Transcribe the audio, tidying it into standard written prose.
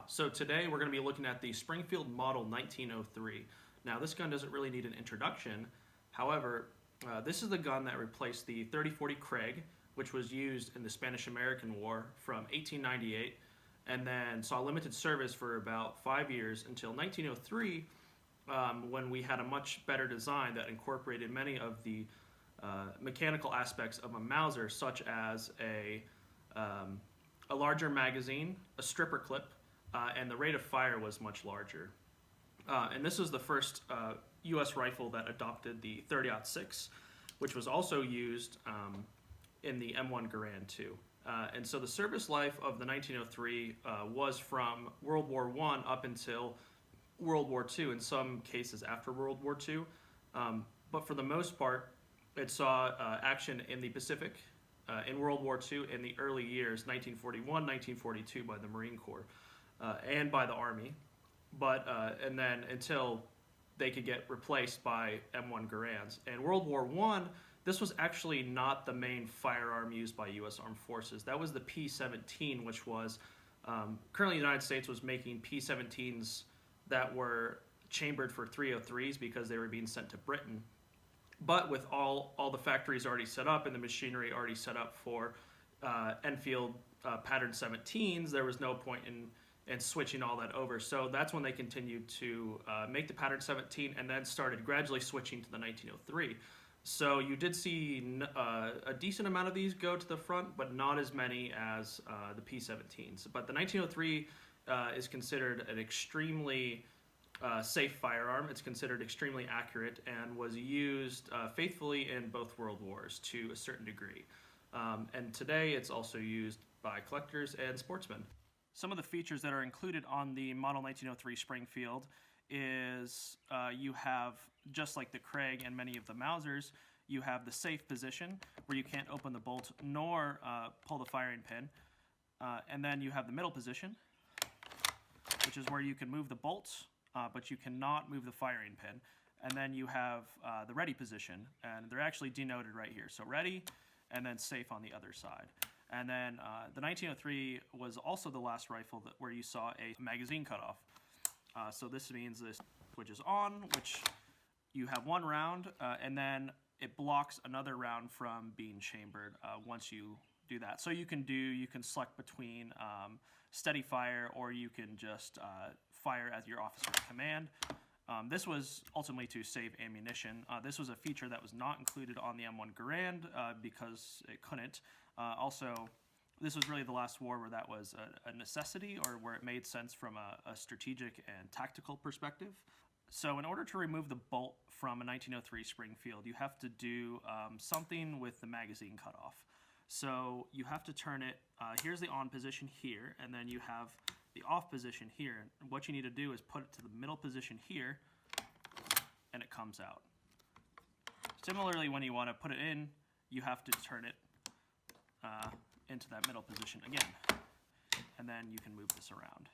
So today we're going to be looking at the Springfield Model 1903. Now this gun doesn't really need an introduction. However, this is the gun that replaced the 3040 Craig, which was used in the Spanish-American War from 1898 and then saw limited service for about 5 years until 1903, when we had a much better design that incorporated many of the mechanical aspects of a Mauser, such as a larger magazine, a stripper clip, and the rate of fire was much larger. And this was the first U.S. rifle that adopted the 30-06, which was also used in the M1 Garand too. And so the service life of the 1903 was from World War I up until World War II, in some cases after World War II. But for the most part, it saw action in the Pacific, in World War II in the early years, 1941, 1942 by the Marine Corps and by the Army. But and then until they could get replaced by M1 Garands. And World War I, this was actually not the main firearm used by U.S. Armed Forces. That was the P-17, which was, currently the United States was making P-17s that were chambered for 303s because they were being sent to Britain. But with all the factories already set up and the machinery already set up for Enfield pattern 17s, there was no point in switching all that over. So that's when they continued to make the pattern 17 and then started gradually switching to the 1903. So you did see a decent amount of these go to the front, but not as many as the P-17s. But the 1903 is considered an extremely safe firearm. It's considered extremely accurate and was used faithfully in both world wars to a certain degree. And today it's also used by collectors and sportsmen. Some of the features that are included on the Model 1903 Springfield is you have, just like the Craig and many of the Mausers, you have the safe position where you can't open the bolt nor pull the firing pin. And then you have the middle position, which is where you can move the bolts, but you cannot move the firing pin. And then you have the ready position, and they're actually denoted right here. So ready, and then safe on the other side. And then the 1903 was also the last rifle where you saw a magazine cutoff. So this means this switches on, which you have one round, and then it blocks another round from being chambered once you do that. So you can select between steady fire, or you can just fire at your officer's command. This was ultimately to save ammunition. This was a feature that was not included on the M1 Garand because it couldn't. Also, this was really the last war where that was a necessity, or where it made sense from a strategic and tactical perspective. So in order to remove the bolt from a 1903 Springfield, you have to do something with the magazine cutoff. So you have to turn it, here's the on position here, and then you have the off position here. What you need to do is put it to the middle position here, and it comes out. Similarly, when you want to put it in, you have to turn it into that middle position again, and then you can move this around.